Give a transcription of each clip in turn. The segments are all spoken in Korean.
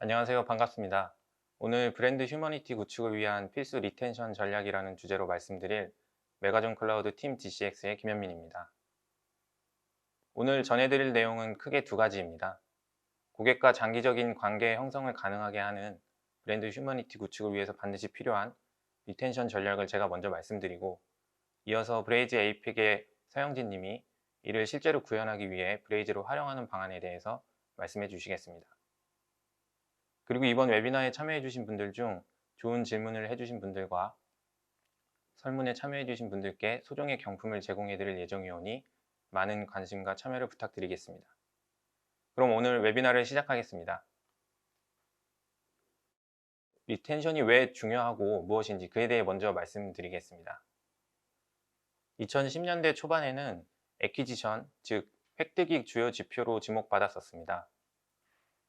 안녕하세요. 반갑습니다. 오늘 브랜드 휴머니티 구축을 위한 필수 리텐션 전략이라는 주제로 말씀드릴 메가존 클라우드 팀 DCX의 김현민입니다. 오늘 전해드릴 내용은 크게 두 가지입니다. 고객과 장기적인 관계 형성을 가능하게 하는 브랜드 휴머니티 구축을 위해서 반드시 필요한 리텐션 전략을 제가 먼저 말씀드리고, 이어서 브레이즈 에이펙의 서영진 님이 이를 실제로 구현하기 위해 브레이즈로 활용하는 방안에 대해서 말씀해 주시겠습니다. 그리고 이번 웨비나에 참여해 주신 분들 중 좋은 질문을 해주신 분들과 설문에 참여해 주신 분들께 소정의 경품을 제공해 드릴 예정이오니 많은 관심과 참여를 부탁드리겠습니다. 그럼 오늘 웨비나를 시작하겠습니다. 리텐션이 왜 중요하고 무엇인지 그에 대해 먼저 말씀드리겠습니다. 2010년대 초반에는 애퀴지션, 즉 획득이 주요 지표로 지목받았었습니다.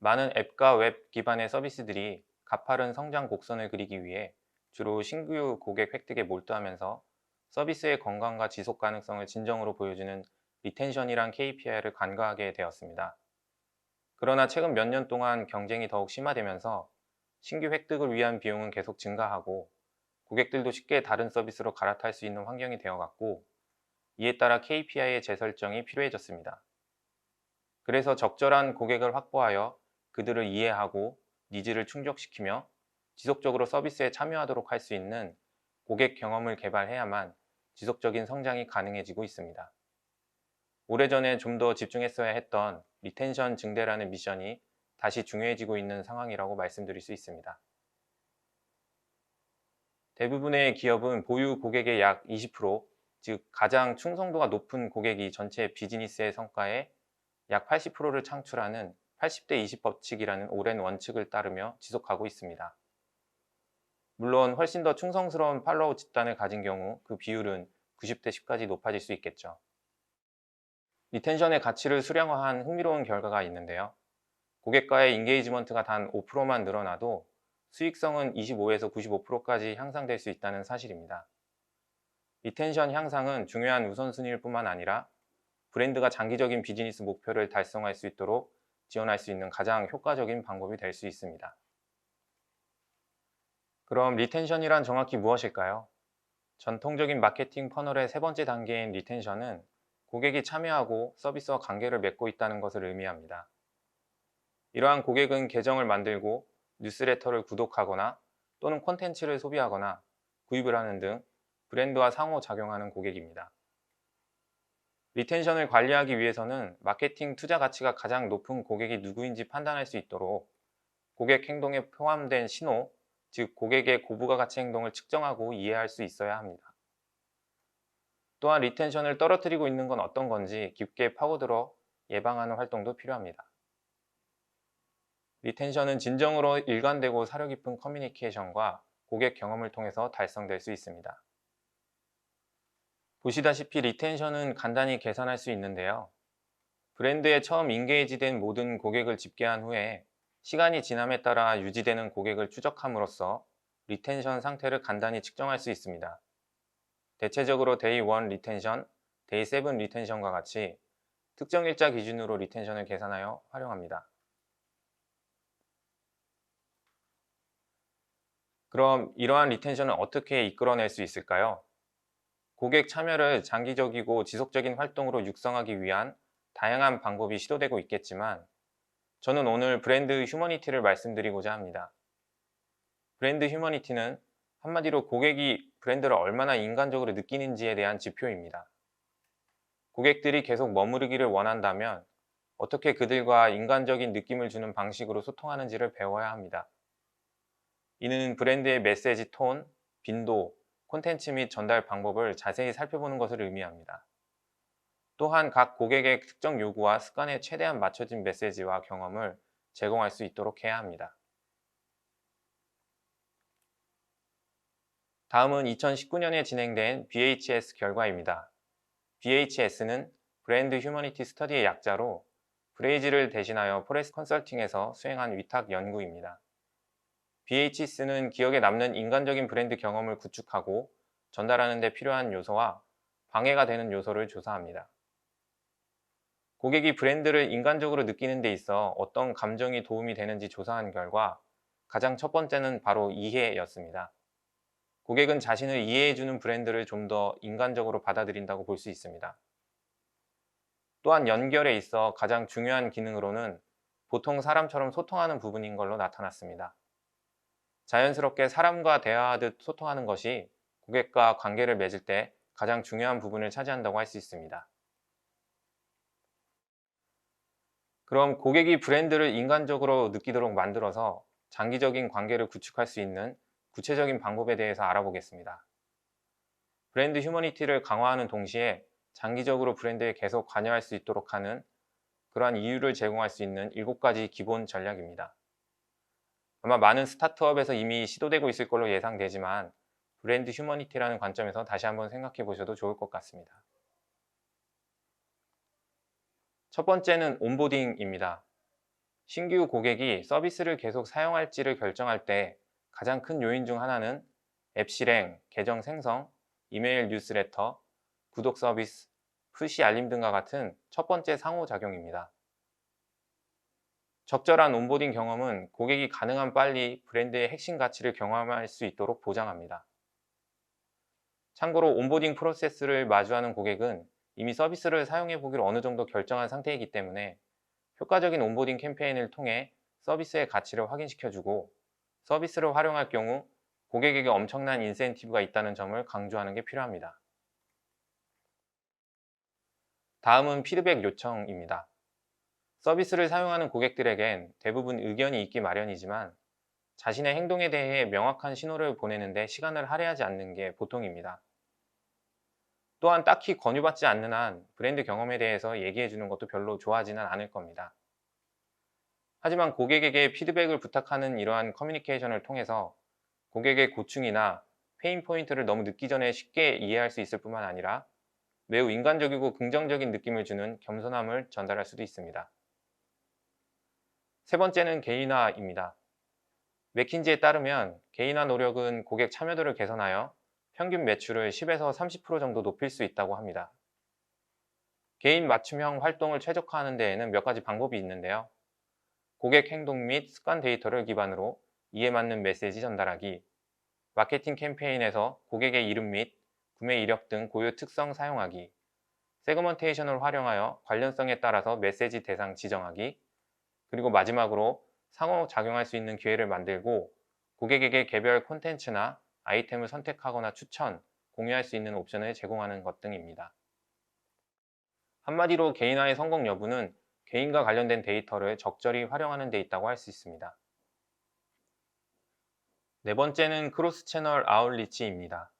많은 앱과 웹 기반의 서비스들이 가파른 성장 곡선을 그리기 위해 주로 신규 고객 획득에 몰두하면서 서비스의 건강과 지속 가능성을 진정으로 보여주는 리텐션이란 KPI를 간과하게 되었습니다. 그러나 최근 몇 년 동안 경쟁이 더욱 심화되면서 신규 획득을 위한 비용은 계속 증가하고 고객들도 쉽게 다른 서비스로 갈아탈 수 있는 환경이 되어갔고, 이에 따라 KPI의 재설정이 필요해졌습니다. 그래서 적절한 고객을 확보하여 그들을 이해하고 니즈를 충족시키며 지속적으로 서비스에 참여하도록 할 수 있는 고객 경험을 개발해야만 지속적인 성장이 가능해지고 있습니다. 오래전에 좀 더 집중했어야 했던 리텐션 증대라는 미션이 다시 중요해지고 있는 상황이라고 말씀드릴 수 있습니다. 대부분의 기업은 보유 고객의 약 20%, 즉 가장 충성도가 높은 고객이 전체 비즈니스의 성과의 약 80%를 창출하는 80대 20 법칙이라는 오랜 원칙을 따르며 지속하고 있습니다. 물론 훨씬 더 충성스러운 팔로워 집단을 가진 경우 그 비율은 90대 10까지 높아질 수 있겠죠. 리텐션의 가치를 수량화한 흥미로운 결과가 있는데요. 고객과의 인게이지먼트가 단 5%만 늘어나도 수익성은 25에서 95%까지 향상될 수 있다는 사실입니다. 리텐션 향상은 중요한 우선순위일 뿐만 아니라 브랜드가 장기적인 비즈니스 목표를 달성할 수 있도록 지원할 수 있는 가장 효과적인 방법이 될 수 있습니다. 그럼 리텐션이란 정확히 무엇일까요? 전통적인 마케팅 퍼널의 세 번째 단계인 리텐션은 고객이 참여하고 서비스와 관계를 맺고 있다는 것을 의미합니다. 이러한 고객은 계정을 만들고 뉴스레터를 구독하거나 또는 콘텐츠를 소비하거나 구입을 하는 등 브랜드와 상호작용하는 고객입니다. 리텐션을 관리하기 위해서는 마케팅 투자 가치가 가장 높은 고객이 누구인지 판단할 수 있도록 고객 행동에 포함된 신호, 즉 고객의 고부가 가치 행동을 측정하고 이해할 수 있어야 합니다. 또한 리텐션을 떨어뜨리고 있는 건 어떤 건지 깊게 파고들어 예방하는 활동도 필요합니다. 리텐션은 진정으로 일관되고 사려 깊은 커뮤니케이션과 고객 경험을 통해서 달성될 수 있습니다. 보시다시피 리텐션은 간단히 계산할 수 있는데요. 브랜드에 처음 인게이지된 모든 고객을 집계한 후에 시간이 지남에 따라 유지되는 고객을 추적함으로써 리텐션 상태를 간단히 측정할 수 있습니다. 대체적으로 데이 1 리텐션, 데이 7 리텐션과 같이 특정 일자 기준으로 리텐션을 계산하여 활용합니다. 그럼 이러한 리텐션을 어떻게 이끌어낼 수 있을까요? 고객 참여를 장기적이고 지속적인 활동으로 육성하기 위한 다양한 방법이 시도되고 있겠지만, 저는 오늘 브랜드 휴머니티를 말씀드리고자 합니다. 브랜드 휴머니티는 한마디로 고객이 브랜드를 얼마나 인간적으로 느끼는지에 대한 지표입니다. 고객들이 계속 머무르기를 원한다면 어떻게 그들과 인간적인 느낌을 주는 방식으로 소통하는지를 배워야 합니다. 이는 브랜드의 메시지 톤, 빈도, 콘텐츠 및 전달 방법을 자세히 살펴보는 것을 의미합니다. 또한 각 고객의 특정 요구와 습관에 최대한 맞춰진 메시지와 경험을 제공할 수 있도록 해야 합니다. 다음은 2019년에 진행된 BHS 결과입니다. BHS는 브랜드 휴머니티 스터디의 약자로 브레이즈를 대신하여 포레스트 컨설팅에서 수행한 위탁 연구입니다. BHS는 기억에 남는 인간적인 브랜드 경험을 구축하고 전달하는 데 필요한 요소와 방해가 되는 요소를 조사합니다. 고객이 브랜드를 인간적으로 느끼는 데 있어 어떤 감정이 도움이 되는지 조사한 결과 가장 첫 번째는 바로 이해였습니다. 고객은 자신을 이해해주는 브랜드를 좀 더 인간적으로 받아들인다고 볼 수 있습니다. 또한 연결에 있어 가장 중요한 기능으로는 보통 사람처럼 소통하는 부분인 걸로 나타났습니다. 자연스럽게 사람과 대화하듯 소통하는 것이 고객과 관계를 맺을 때 가장 중요한 부분을 차지한다고 할 수 있습니다. 그럼 고객이 브랜드를 인간적으로 느끼도록 만들어서 장기적인 관계를 구축할 수 있는 구체적인 방법에 대해서 알아보겠습니다. 브랜드 휴머니티를 강화하는 동시에 장기적으로 브랜드에 계속 관여할 수 있도록 하는 그러한 이유를 제공할 수 있는 7가지 기본 전략입니다. 아마 많은 스타트업에서 이미 시도되고 있을 걸로 예상되지만 브랜드 휴머니티라는 관점에서 다시 한번 생각해 보셔도 좋을 것 같습니다. 첫 번째는 온보딩입니다. 신규 고객이 서비스를 계속 사용할지를 결정할 때 가장 큰 요인 중 하나는 앱 실행, 계정 생성, 이메일 뉴스레터, 구독 서비스, 푸시 알림 등과 같은 첫 번째 상호작용입니다. 적절한 온보딩 경험은 고객이 가능한 빨리 브랜드의 핵심 가치를 경험할 수 있도록 보장합니다. 참고로 온보딩 프로세스를 마주하는 고객은 이미 서비스를 사용해 보기로 어느 정도 결정한 상태이기 때문에 효과적인 온보딩 캠페인을 통해 서비스의 가치를 확인시켜주고 서비스를 활용할 경우 고객에게 엄청난 인센티브가 있다는 점을 강조하는 게 필요합니다. 다음은 피드백 요청입니다. 서비스를 사용하는 고객들에겐 대부분 의견이 있기 마련이지만 자신의 행동에 대해 명확한 신호를 보내는데 시간을 할애하지 않는 게 보통입니다. 또한 딱히 권유받지 않는 한 브랜드 경험에 대해서 얘기해 주는 것도 별로 좋아하지는 않을 겁니다. 하지만 고객에게 피드백을 부탁하는 이러한 커뮤니케이션을 통해서 고객의 고충이나 페인 포인트를 너무 늦기 전에 쉽게 이해할 수 있을 뿐만 아니라 매우 인간적이고 긍정적인 느낌을 주는 겸손함을 전달할 수도 있습니다. 세 번째는 개인화입니다. 맥킨지에 따르면 개인화 노력은 고객 참여도를 개선하여 평균 매출을 10에서 30% 정도 높일 수 있다고 합니다. 개인 맞춤형 활동을 최적화하는 데에는 몇 가지 방법이 있는데요. 고객 행동 및 습관 데이터를 기반으로 이에 맞는 메시지 전달하기, 마케팅 캠페인에서 고객의 이름 및 구매 이력 등 고유 특성 사용하기, 세그먼테이션을 활용하여 관련성에 따라서 메시지 대상 지정하기, 그리고 마지막으로 상호작용할 수 있는 기회를 만들고 고객에게 개별 콘텐츠나 아이템을 선택하거나 추천, 공유할 수 있는 옵션을 제공하는 것 등입니다. 한마디로 개인화의 성공 여부는 개인과 관련된 데이터를 적절히 활용하는 데 있다고 할 수 있습니다. 네 번째는 크로스 채널 아웃리치입니다.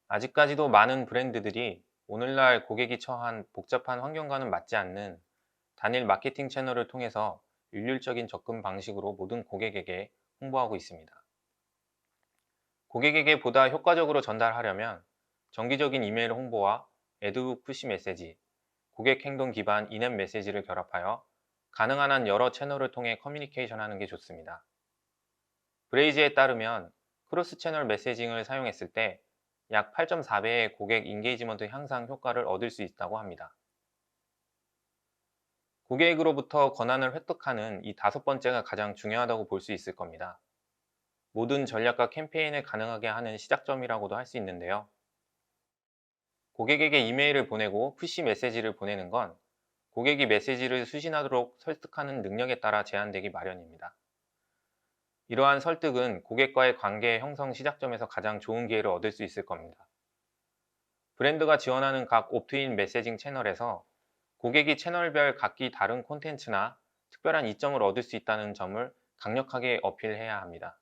아직까지도 많은 브랜드들이 오늘날 고객이 처한 복잡한 환경과는 맞지 않는 단일 마케팅 채널을 통해서 일률적인 접근 방식으로 모든 고객에게 홍보하고 있습니다. 고객에게 보다 효과적으로 전달하려면 정기적인 이메일 홍보와 애드북 푸시 메시지, 고객 행동 기반 이넷 메시지를 결합하여 가능한 한 여러 채널을 통해 커뮤니케이션 하는 게 좋습니다. 브레이즈에 따르면 크로스 채널 메시징을 사용했을 때 약 8.4배의 고객 인게이지먼트 향상 효과를 얻을 수 있다고 합니다. 고객으로부터 권한을 획득하는 이 다섯 번째가 가장 중요하다고 볼 수 있을 겁니다. 모든 전략과 캠페인을 가능하게 하는 시작점이라고도 할 수 있는데요. 고객에게 이메일을 보내고 푸시 메시지를 보내는 건 고객이 메시지를 수신하도록 설득하는 능력에 따라 제한되기 마련입니다. 이러한 설득은 고객과의 관계 형성 시작점에서 가장 좋은 기회를 얻을 수 있을 겁니다. 브랜드가 지원하는 각 옵트인 메시징 채널에서 고객이 채널별 각기 다른 콘텐츠나 특별한 이점을 얻을 수 있다는 점을 강력하게 어필해야 합니다.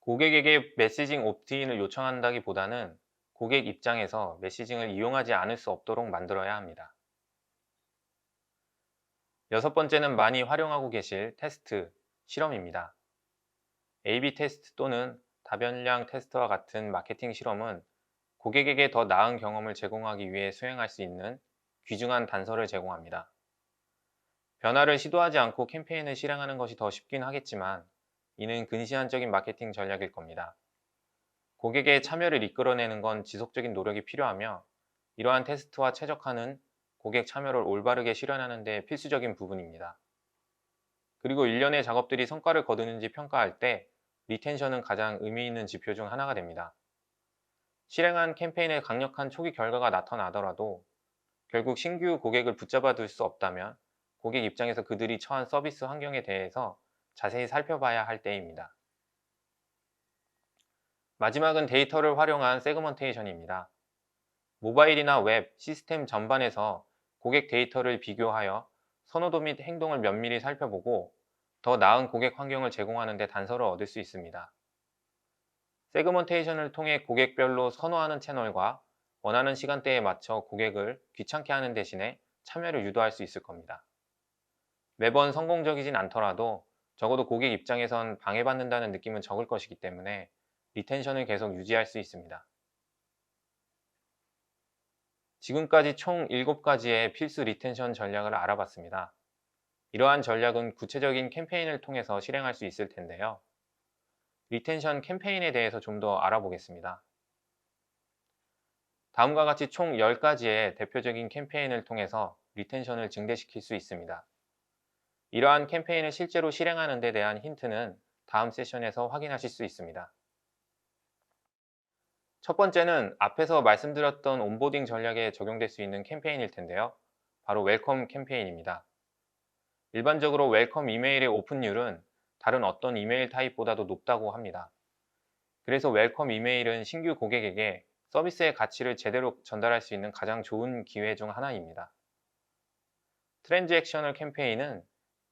고객에게 메시징 옵트인을 요청한다기보다는 고객 입장에서 메시징을 이용하지 않을 수 없도록 만들어야 합니다. 여섯 번째는 많이 활용하고 계실 테스트, 실험입니다. A/B 테스트 또는 다변량 테스트와 같은 마케팅 실험은 고객에게 더 나은 경험을 제공하기 위해 수행할 수 있는 귀중한 단서를 제공합니다. 변화를 시도하지 않고 캠페인을 실행하는 것이 더 쉽긴 하겠지만 이는 근시안적인 마케팅 전략일 겁니다. 고객의 참여를 이끌어내는 건 지속적인 노력이 필요하며 이러한 테스트와 최적화는 고객 참여를 올바르게 실현하는 데 필수적인 부분입니다. 그리고 일련의 작업들이 성과를 거두는지 평가할 때 리텐션은 가장 의미 있는 지표 중 하나가 됩니다. 실행한 캠페인의 강력한 초기 결과가 나타나더라도 결국 신규 고객을 붙잡아 둘 수 없다면 고객 입장에서 그들이 처한 서비스 환경에 대해서 자세히 살펴봐야 할 때입니다. 마지막은 데이터를 활용한 세그먼테이션입니다. 모바일이나 웹, 시스템 전반에서 고객 데이터를 비교하여 선호도 및 행동을 면밀히 살펴보고 더 나은 고객 환경을 제공하는 데 단서를 얻을 수 있습니다. 세그먼테이션을 통해 고객별로 선호하는 채널과 원하는 시간대에 맞춰 고객을 귀찮게 하는 대신에 참여를 유도할 수 있을 겁니다. 매번 성공적이진 않더라도 적어도 고객 입장에선 방해받는다는 느낌은 적을 것이기 때문에 리텐션을 계속 유지할 수 있습니다. 지금까지 총 7가지의 필수 리텐션 전략을 알아봤습니다. 이러한 전략은 구체적인 캠페인을 통해서 실행할 수 있을 텐데요. 리텐션 캠페인에 대해서 좀 더 알아보겠습니다. 다음과 같이 총 10가지의 대표적인 캠페인을 통해서 리텐션을 증대시킬 수 있습니다. 이러한 캠페인을 실제로 실행하는 데 대한 힌트는 다음 세션에서 확인하실 수 있습니다. 첫 번째는 앞에서 말씀드렸던 온보딩 전략에 적용될 수 있는 캠페인일 텐데요. 바로 웰컴 캠페인입니다. 일반적으로 웰컴 이메일의 오픈율은 다른 어떤 이메일 타입보다도 높다고 합니다. 그래서 웰컴 이메일은 신규 고객에게 서비스의 가치를 제대로 전달할 수 있는 가장 좋은 기회 중 하나입니다. 트랜잭셔널 캠페인은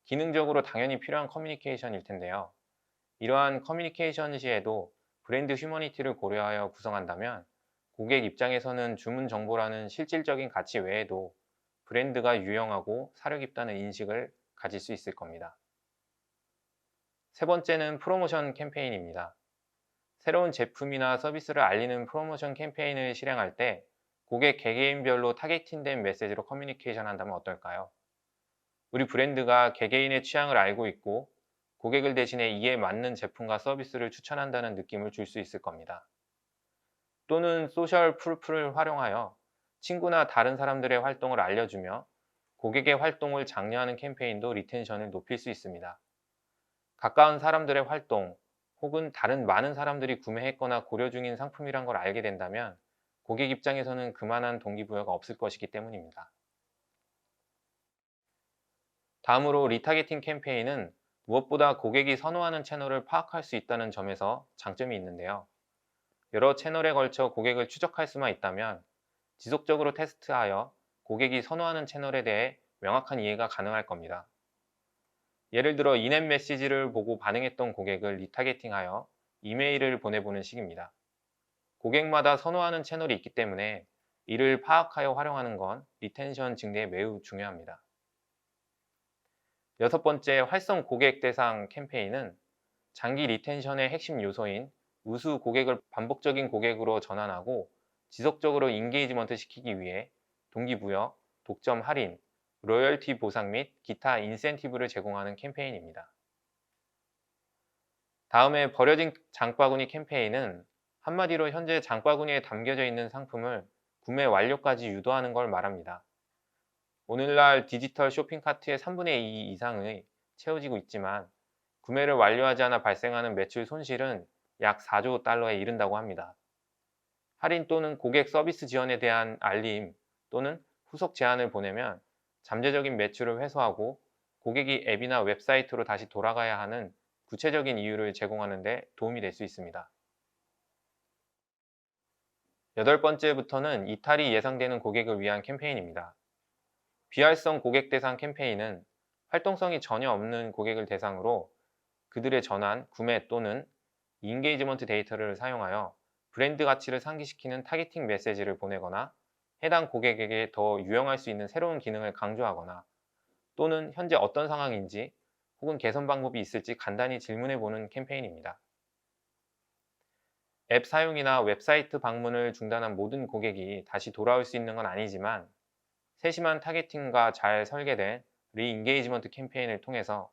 기능적으로 당연히 필요한 커뮤니케이션일 텐데요. 이러한 커뮤니케이션 시에도 브랜드 휴머니티를 고려하여 구성한다면 고객 입장에서는 주문 정보라는 실질적인 가치 외에도 브랜드가 유용하고 사려 깊다는 인식을 가질 수 있을 겁니다. 세 번째는 프로모션 캠페인입니다. 새로운 제품이나 서비스를 알리는 프로모션 캠페인을 실행할 때 고객 개개인별로 타겟팅된 메시지로 커뮤니케이션 한다면 어떨까요? 우리 브랜드가 개개인의 취향을 알고 있고 고객을 대신해 이에 맞는 제품과 서비스를 추천한다는 느낌을 줄 수 있을 겁니다. 또는 소셜 프루프를 활용하여 친구나 다른 사람들의 활동을 알려주며 고객의 활동을 장려하는 캠페인도 리텐션을 높일 수 있습니다. 가까운 사람들의 활동 혹은 다른 많은 사람들이 구매했거나 고려 중인 상품이란 걸 알게 된다면 고객 입장에서는 그만한 동기부여가 없을 것이기 때문입니다. 다음으로 리타게팅 캠페인은 무엇보다 고객이 선호하는 채널을 파악할 수 있다는 점에서 장점이 있는데요. 여러 채널에 걸쳐 고객을 추적할 수만 있다면 지속적으로 테스트하여 고객이 선호하는 채널에 대해 명확한 이해가 가능할 겁니다. 예를 들어 인앱 메시지를 보고 반응했던 고객을 리타게팅하여 이메일을 보내보는 식입니다. 고객마다 선호하는 채널이 있기 때문에 이를 파악하여 활용하는 건 리텐션 증대에 매우 중요합니다. 여섯 번째, 활성 고객 대상 캠페인은 장기 리텐션의 핵심 요소인 우수 고객을 반복적인 고객으로 전환하고 지속적으로 인게이지먼트 시키기 위해 동기부여, 독점 할인, 로열티 보상 및 기타 인센티브를 제공하는 캠페인입니다. 다음에 버려진 장바구니 캠페인은 한마디로 현재 장바구니에 담겨져 있는 상품을 구매 완료까지 유도하는 걸 말합니다. 오늘날 디지털 쇼핑 카트의 3분의 2 이상이 채워지고 있지만 구매를 완료하지 않아 발생하는 매출 손실은 약 4조 달러에 이른다고 합니다. 할인 또는 고객 서비스 지원에 대한 알림 또는 후속 제안을 보내면 잠재적인 매출을 회수하고 고객이 앱이나 웹사이트로 다시 돌아가야 하는 구체적인 이유를 제공하는 데 도움이 될 수 있습니다. 여덟 번째부터는 이탈이 예상되는 고객을 위한 캠페인입니다. 비활성 고객 대상 캠페인은 활동성이 전혀 없는 고객을 대상으로 그들의 전환, 구매 또는 인게이지먼트 데이터를 사용하여 브랜드 가치를 상기시키는 타겟팅 메시지를 보내거나 해당 고객에게 더 유용할 수 있는 새로운 기능을 강조하거나 또는 현재 어떤 상황인지 혹은 개선 방법이 있을지 간단히 질문해 보는 캠페인입니다. 앱 사용이나 웹사이트 방문을 중단한 모든 고객이 다시 돌아올 수 있는 건 아니지만 세심한 타겟팅과 잘 설계된 리인게이지먼트 캠페인을 통해서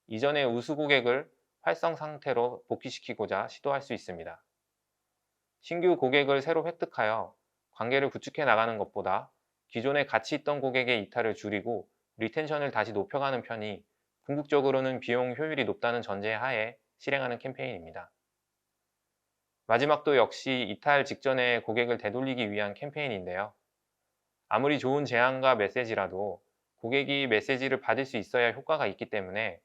이전의 우수 고객을 활성 상태로 복귀시키고자 시도할 수 있습니다. 신규 고객을 새로 획득하여 관계를 구축해 나가는 것보다 기존에 같이 있던 고객의 이탈을 줄이고 리텐션을 다시 높여가는 편이 궁극적으로는 비용 효율이 높다는 전제하에 실행하는 캠페인입니다. 마지막도 역시 이탈 직전에 고객을 되돌리기 위한 캠페인인데요. 아무리 좋은 제안과 메시지라도 고객이 메시지를 받을 수 있어야 효과가 있기 때문에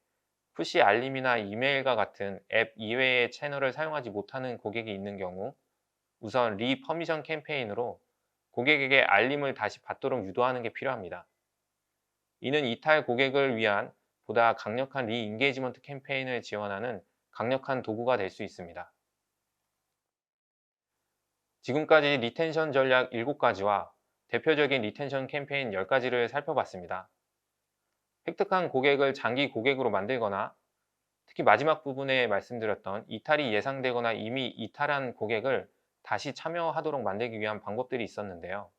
푸시 알림이나 이메일과 같은 앱 이외의 채널을 사용하지 못하는 고객이 있는 경우 우선 리퍼미션 캠페인으로 고객에게 알림을 다시 받도록 유도하는 게 필요합니다. 이는 이탈 고객을 위한 보다 강력한 리인게이지먼트 캠페인을 지원하는 강력한 도구가 될 수 있습니다. 지금까지 리텐션 전략 7가지와 대표적인 리텐션 캠페인 10가지를 살펴봤습니다. 획득한 고객을 장기 고객으로 만들거나 특히 마지막 부분에 말씀드렸던 이탈이 예상되거나 이미 이탈한 고객을 다시 참여하도록 만들기 위한 방법들이 있었는데요.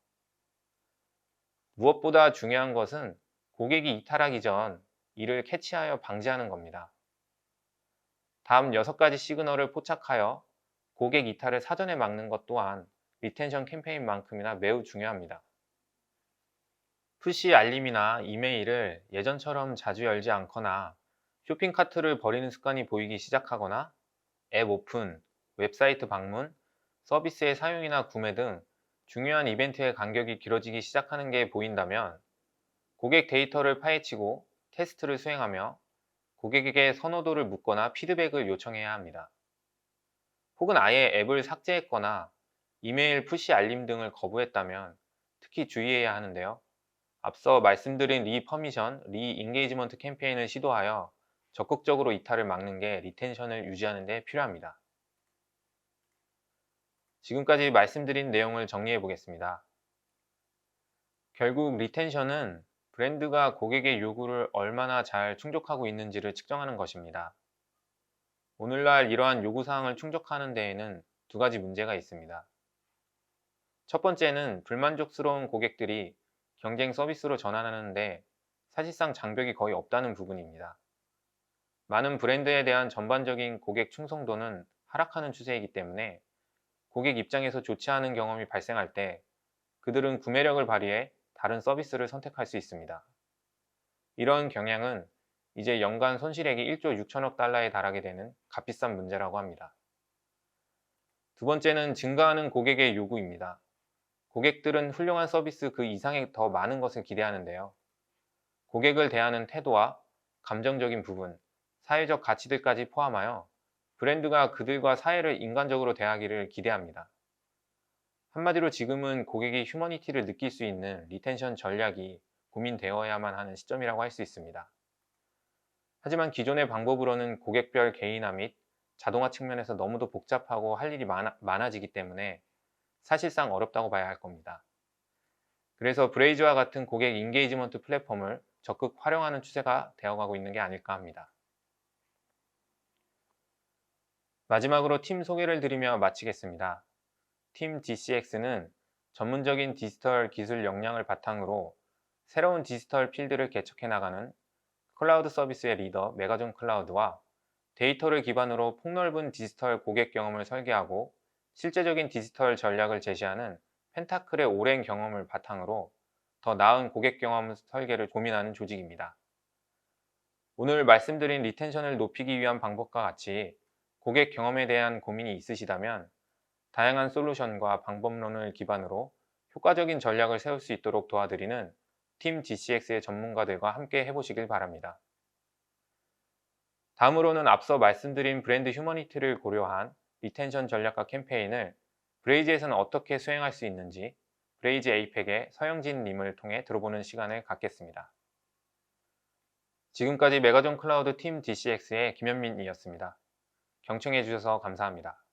무엇보다 중요한 것은 고객이 이탈하기 전 이를 캐치하여 방지하는 겁니다. 다음 6가지 시그널을 포착하여 고객 이탈을 사전에 막는 것 또한 리텐션 캠페인만큼이나 매우 중요합니다. 푸시 알림이나 이메일을 예전처럼 자주 열지 않거나 쇼핑 카트를 버리는 습관이 보이기 시작하거나 앱 오픈, 웹사이트 방문, 서비스의 사용이나 구매 등 중요한 이벤트의 간격이 길어지기 시작하는 게 보인다면 고객 데이터를 파헤치고 테스트를 수행하며 고객에게 선호도를 묻거나 피드백을 요청해야 합니다. 혹은 아예 앱을 삭제했거나 이메일 푸시 알림 등을 거부했다면 특히 주의해야 하는데요. 앞서 말씀드린 리퍼미션, 리인게이지먼트 캠페인을 시도하여 적극적으로 이탈을 막는 게 리텐션을 유지하는 데 필요합니다. 지금까지 말씀드린 내용을 정리해 보겠습니다. 결국 리텐션은 브랜드가 고객의 요구를 얼마나 잘 충족하고 있는지를 측정하는 것입니다. 오늘날 이러한 요구사항을 충족하는 데에는 2가지 문제가 있습니다. 첫 번째는 불만족스러운 고객들이 경쟁 서비스로 전환하는데 사실상 장벽이 거의 없다는 부분입니다. 많은 브랜드에 대한 전반적인 고객 충성도는 하락하는 추세이기 때문에 고객 입장에서 좋지 않은 경험이 발생할 때 그들은 구매력을 발휘해 다른 서비스를 선택할 수 있습니다. 이런 경향은 이제 연간 손실액이 1조 6천억 달러에 달하게 되는 값비싼 문제라고 합니다. 두 번째는 증가하는 고객의 요구입니다. 고객들은 훌륭한 서비스 그 이상의 더 많은 것을 기대하는데요. 고객을 대하는 태도와 감정적인 부분, 사회적 가치들까지 포함하여 브랜드가 그들과 사회를 인간적으로 대하기를 기대합니다. 한마디로 지금은 고객이 휴머니티를 느낄 수 있는 리텐션 전략이 고민되어야만 하는 시점이라고 할 수 있습니다. 하지만 기존의 방법으로는 고객별 개인화 및 자동화 측면에서 너무도 복잡하고 할 일이 많아지기 때문에 사실상 어렵다고 봐야 할 겁니다. 그래서 브레이즈와 같은 고객 인게이지먼트 플랫폼을 적극 활용하는 추세가 되어가고 있는 게 아닐까 합니다. 마지막으로 팀 소개를 드리며 마치겠습니다. 팀 DCX는 전문적인 디지털 기술 역량을 바탕으로 새로운 디지털 필드를 개척해 나가는 클라우드 서비스의 리더 메가존 클라우드와 데이터를 기반으로 폭넓은 디지털 고객 경험을 설계하고 실제적인 디지털 전략을 제시하는 펜타클의 오랜 경험을 바탕으로 더 나은 고객 경험 설계를 고민하는 조직입니다. 오늘 말씀드린 리텐션을 높이기 위한 방법과 같이 고객 경험에 대한 고민이 있으시다면 다양한 솔루션과 방법론을 기반으로 효과적인 전략을 세울 수 있도록 도와드리는 팀 DCX의 전문가들과 함께 해보시길 바랍니다. 다음으로는 앞서 말씀드린 브랜드 휴머니티를 고려한 리텐션 전략과 캠페인을 브레이즈에서는 어떻게 수행할 수 있는지 브레이즈 에이펙의 서영진 님을 통해 들어보는 시간을 갖겠습니다. 지금까지 메가존 클라우드 팀 DCX의 김현민이었습니다. 경청해 주셔서 감사합니다.